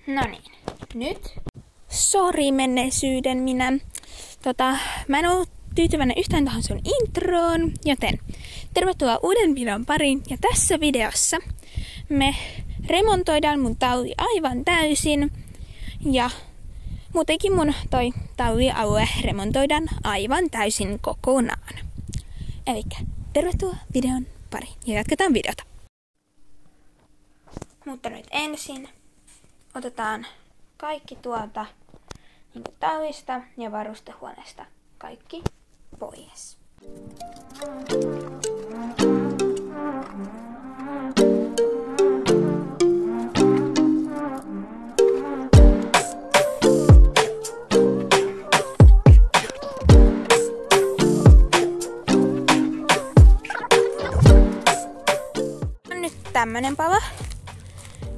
No niin, nyt. Sori menneisyyden minä. Mä en ollut tyytyväinen yhtään tähän sun introon, joten tervetuloa uuden videon pariin. Ja tässä videossa me remontoidaan mun talli aivan täysin. Ja muutenkin mun toi tallialue remontoidaan aivan täysin kokonaan. Elikkä tervetuloa videon pariin ja jatketaan videota. Mutta nyt ensin otetaan kaikki tuolta tallista ja varustehuoneesta kaikki pois. On nyt tämmönen pala.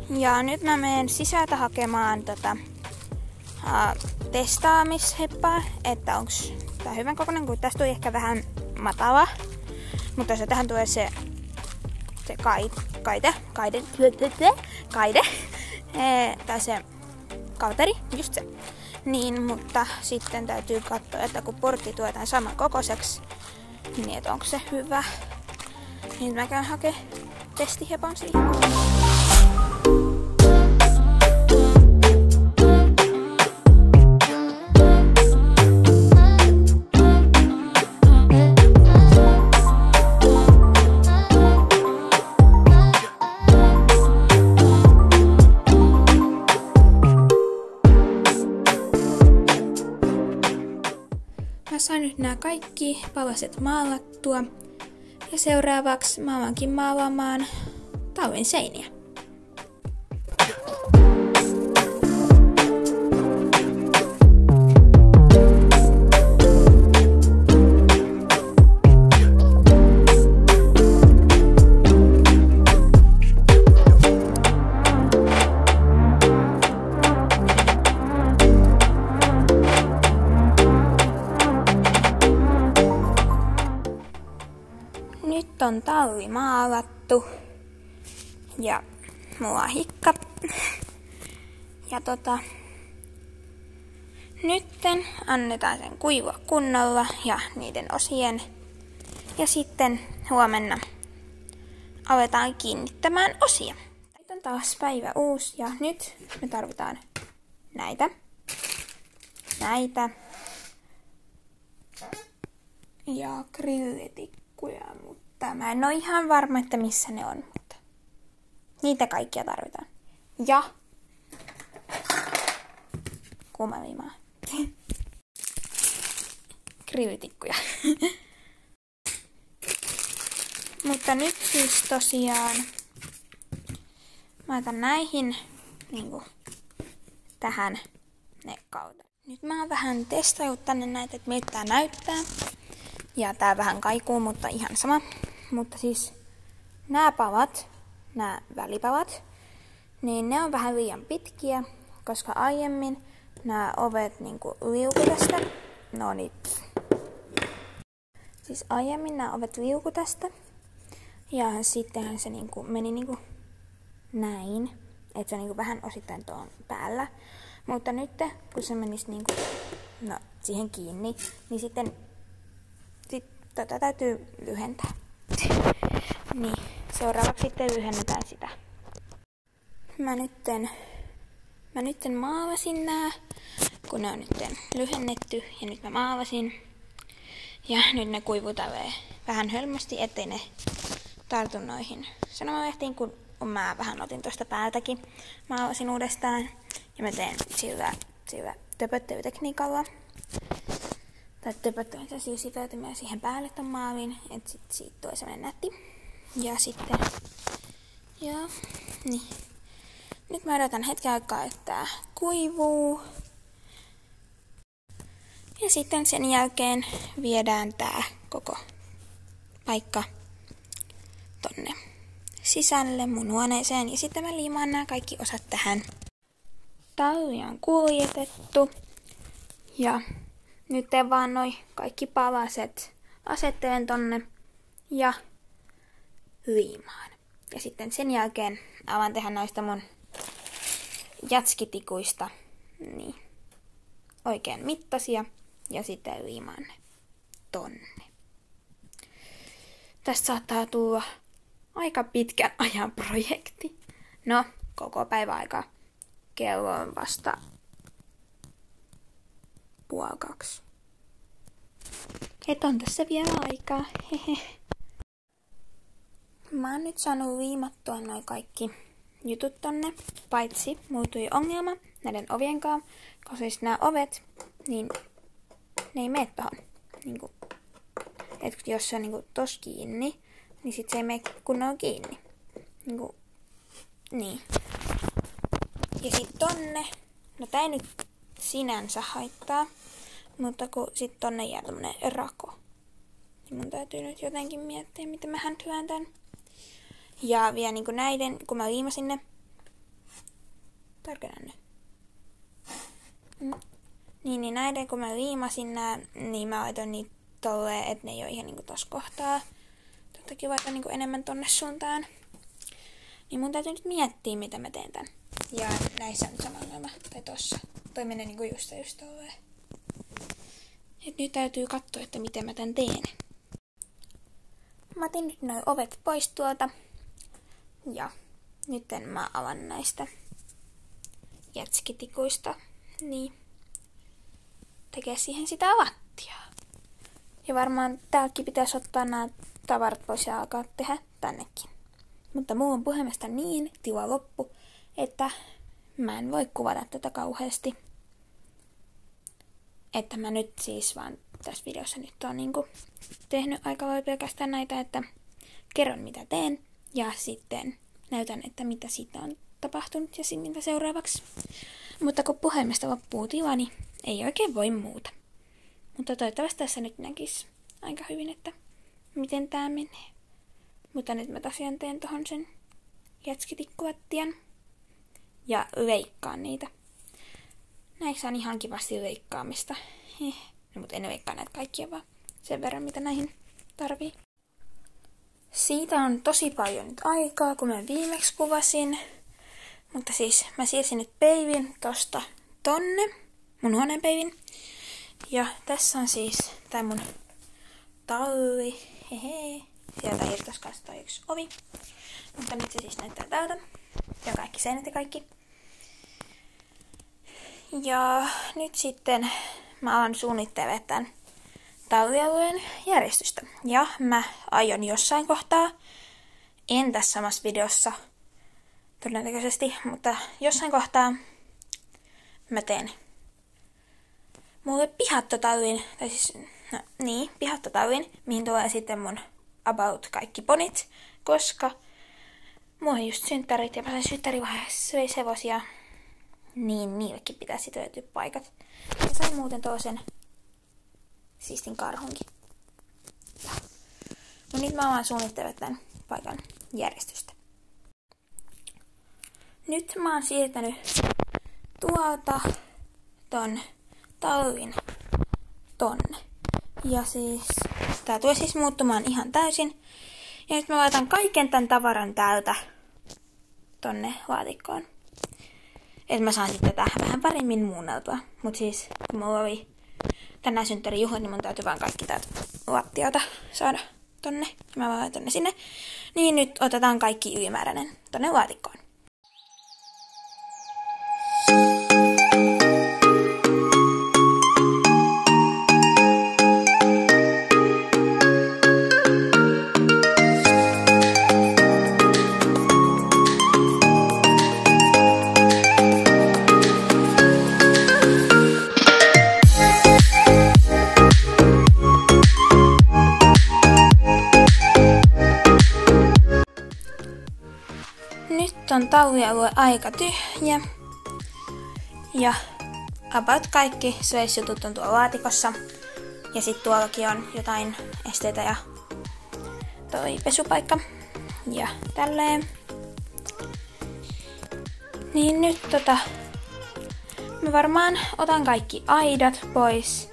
Ja nyt mä menen sisältä hakemaan testaamisheppaa, että onks tää hyvän kokoinen, kun tästä tuli ehkä vähän matala. Mutta se tähän tulee se kaide, tai se kauteri, just se. Niin, mutta sitten täytyy katsoa, että kun portti tuetaan saman kokoiseksi, niin että onko se hyvä. Niin mä käyn hakemaan testihepon siihen. Mä sain nyt nämä kaikki palaset maalattua ja seuraavaksi mä alankin maalaamaan tallin seiniä. Nyt on talli maalattu ja mulla on hikka. Ja nytten annetaan sen kuivua kunnolla ja niiden osien. Ja sitten huomenna aletaan kiinnittämään osia. Nyt on taas päivä uusi ja nyt me tarvitaan näitä ja grillitikkuja, mutta mä en ole ihan varma, että missä ne on, mutta niitä kaikkia tarvitaan. Ja kuumalimaa. Grillitikkuja. Mutta nyt siis tosiaan mä otan näihin tähän ne kautta. Nyt mä oon vähän testaillut tänne näitä, että miltä tää näyttää. Ja tää vähän kaikuu, mutta ihan sama. Mutta siis nämä palat, nämä välipalat, niin ne on vähän liian pitkiä, koska aiemmin nämä ovet liuku tästä. No niin. Siis aiemmin nämä ovet liuku tästä. Ja sittenhän se meni näin. Että se on vähän osittain tuon päällä. Mutta nyt kun se menisi siihen kiinni, niin sitten tätä täytyy lyhentää. Niin, seuraavaksi sitten lyhennetään sitä. Mä nytten maalasin nää, kun ne on nyt lyhennetty ja nyt mä maalasin. Ja nyt ne kuivuu vähän hölmösti, ettei ne tartu noihin sanomalehtiin, kun mä vähän otin tuosta päältäkin. Maalasin uudestaan ja mä teen sillä töpöttelytekniikalla. Tai töpöttelen siis sitoutumia siihen päälle ton maalin, että siitä tulee sellainen nätti. Ja sitten, niin. Nyt mä odotan hetken aikaa, että tää kuivuu. Ja sitten sen jälkeen viedään tää koko paikka tonne sisälle mun huoneeseen. Ja sitten mä liimaan nämä kaikki osat tähän. Talli on kuljetettu. Ja nyt vaan noi kaikki palaset asettelen tonne ja liimaan. Ja sitten sen jälkeen alan tehdä noista mun jätskitikuista niin oikein mittaisia ja sitten liimaan ne tonne. Tästä saattaa tulla aika pitkän ajan projekti. No, koko päivä aikaa. Kello on vasta 1:30. Et on tässä vielä aikaa. Hehe. Mä oon nyt saanut liimattua noin kaikki jutut tonne, paitsi muutui ongelma näiden ovien kanssa, koska siis nämä ovet, niin ne ei mene tohon. Niinku, et jos se on niinku tos kiinni, niin sit se ei mene kunnolla kiinni. Niinku, niin. Ja sit tonne, no tää ei nyt sinänsä haittaa, mutta kun sit tonne jää tämmönen rako. Niin mun täytyy nyt jotenkin miettiä, miten mä häntyään tän. Ja vielä niinku näiden, kun mä liimasin ne. Tarkennan ne. Niin näiden, kun mä liimasin nää, niin mä laitoin niitä tolleen, että ne ei oo ihan niinku tossa kohtaa. Tottakin vaikka niinku enemmän tonne suuntaan. Niin mun täytyy nyt miettiä, mitä mä teen tän. Ja näissä on sama ongelma. Tai tossa. Toi menee niinku just tolleen. Et nyt täytyy katsoa, että miten mä tän teen. Mä otin nyt noi ovet pois tuolta. Ja nyt mä avan näistä jätskitikuista. Niin tekee siihen sitä lattiaa. Ja varmaan täälläkin pitäisi ottaa nämä tavarat pois ja alkaa tehdä tännekin. Mutta muu on puhelimesta niin tila loppu, että mä en voi kuvata tätä kauheasti. Että mä nyt siis vaan tässä videossa nyt on niinku tehnyt aika paljon pelkästään näitä, että kerron mitä teen ja sitten näytän, että mitä siitä on tapahtunut ja mitä seuraavaksi. Mutta kun puhelimesta loppuu tila, niin ei oikein voi muuta. Mutta toivottavasti tässä nyt näkisi aika hyvin, että miten tää menee. Mutta nyt mä tosiaan teen tohon sen jätskitikkulattian ja leikkaan niitä. Näissä on ihan kivasti leikkaamista. No, mutta en leikkaa näitä kaikkia, vaan sen verran, mitä näihin tarvii. Siitä on tosi paljon nyt aikaa, kun mä viimeksi kuvasin. Mutta siis mä siirsin nyt peivin tosta tonne, mun huoneenpeivin. Ja tässä on siis tää mun talli. Hehe. Sieltä irtos kanssa toi yksi ovi. Mutta nyt se siis näyttää tältä. Ja kaikki seinät ja kaikki. Ja nyt sitten mä alan suunnittelemaan tämän tallialueen järjestystä. Ja mä aion jossain kohtaa, en tässä samassa videossa todennäköisesti, mutta jossain kohtaa mä teen mulle pihattotallin, tai siis, no niin, pihattotallin, mihin tulee sitten mun about kaikki ponit, koska mulla on just synttärit ja mä sain synttärivaiheessa hevosia, niin niillekin pitää sitten löytyä paikat. Ja sain muuten toisen siistin karhunkin. No nyt mä vaan suunnittelen tämän paikan järjestystä. Nyt mä oon siirtänyt tuolta ton tallin tonne. Ja siis tää tulee siis muuttumaan ihan täysin. Ja nyt mä laitan kaiken tän tavaran täältä tonne laatikkoon. Että mä saan sitten tähän vähän paremmin muunneltua. Mut siis kun mulla oli tänään synttärijuhlat, niin mun täytyy vaan kaikki täältä lattialta saada tonne. Ja mä laitan tonne sinne. Niin nyt otetaan kaikki ylimääräinen tonne laatikkoon. Nyt on tallialue aika tyhjä. Ja about kaikki sveissjutut on tuolla laatikossa. Ja sit tuollakin on jotain esteitä ja toi pesupaikka. Ja tälleen. Niin nyt mä varmaan otan kaikki aidat pois.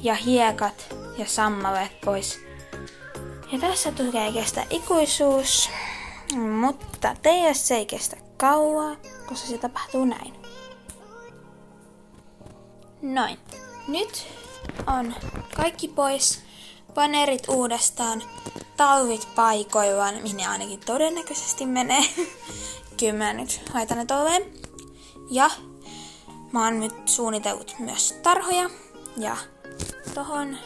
Ja hiekat ja sammaleet pois. Ja tässä tulee kestä ikuisuus. Mutta teille se ei kestä kauaa, koska se tapahtuu näin. Noin. Nyt on kaikki pois. Vanerit uudestaan. Talvit paikoillaan, mihin ne ainakin todennäköisesti menee. Kyllä mä nyt laitan ne tolleen. Ja mä oon nyt suunnitellut myös tarhoja. Ja tuohon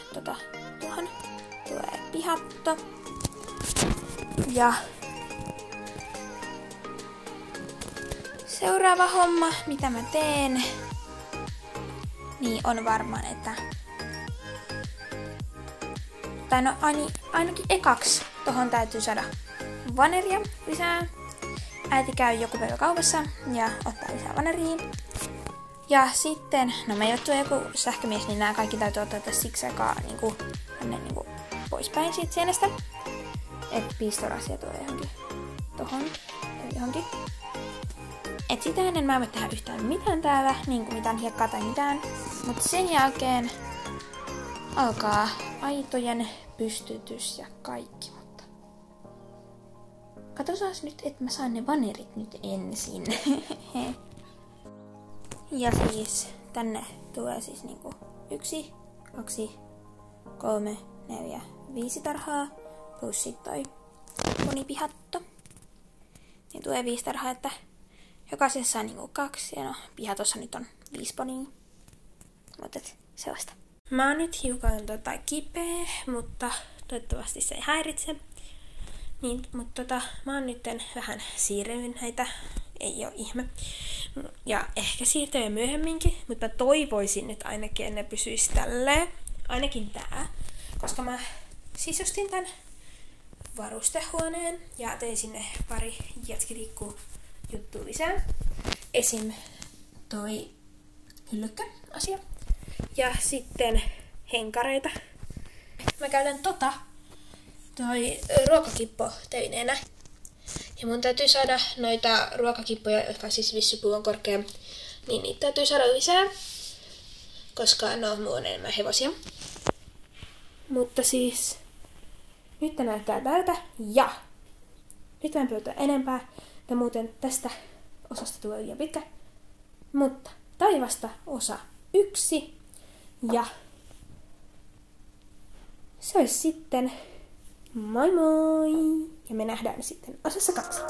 tulee pihatto. Ja seuraava homma, mitä mä teen, niin on varmaan, että tai no ainakin ekaksi tohon täytyy saada vaneria lisää. Äiti käy joku päivä kaupassa ja ottaa lisää vaneria. Ja sitten, no meille tulee joku sähkömies, niin nämä kaikki täytyy ottaa tässä siksi aikaa niinku poispäin siitä seinästä. Et pistorasia tulee johonkin tohon tai johonkin. Et sitä ennen mä en voi tehdä yhtään mitään täällä, niinku mitään hiekkaa tai mitään. Mutta sen jälkeen alkaa aitojen pystytys ja kaikki. Mutta katsotaan nyt, että mä saan ne vanerit nyt ensin. Ja siis tänne tulee siis niinku 1, 2, 3, 4, 5 tarhaa. Plus sit toi ponipihatto. Ja tulee 5 tarhaa, että jokaisessa on niinku 2. Ja no, pihatossa nyt on 5 ponia. Mutta sellaista. Mä oon nyt hiukan kipeä, mutta toivottavasti se ei häiritse. Niin, mutta mä oon nyt vähän siirrellyt näitä. Ei oo ihme. Ja ehkä siirtelen myöhemminkin, mutta toivoisin nyt ainakin, että ne pysyisi tälleen. Ainakin tää. Koska mä sisustin tän varustehuoneen ja tein sinne pari jätskitikku-juttua lisää. Esim. Toi hyllykkö-asia. Ja sitten henkareita. Mä käytän toi ruokakippo teineenä. Ja mun täytyy saada noita ruokakippoja, jotka siis vissypuu on korkea, niin niitä täytyy saada lisää. Koska no, mulla on enemmän hevosia. Mutta siis nyt tää näyttää tältä ja nyt mä en pyytä enempää, ja muuten tästä osasta tulee liian pitkä. Mutta taivasta osa 1 ja se olisi sitten moi moi! Ja me nähdään sitten osassa 2.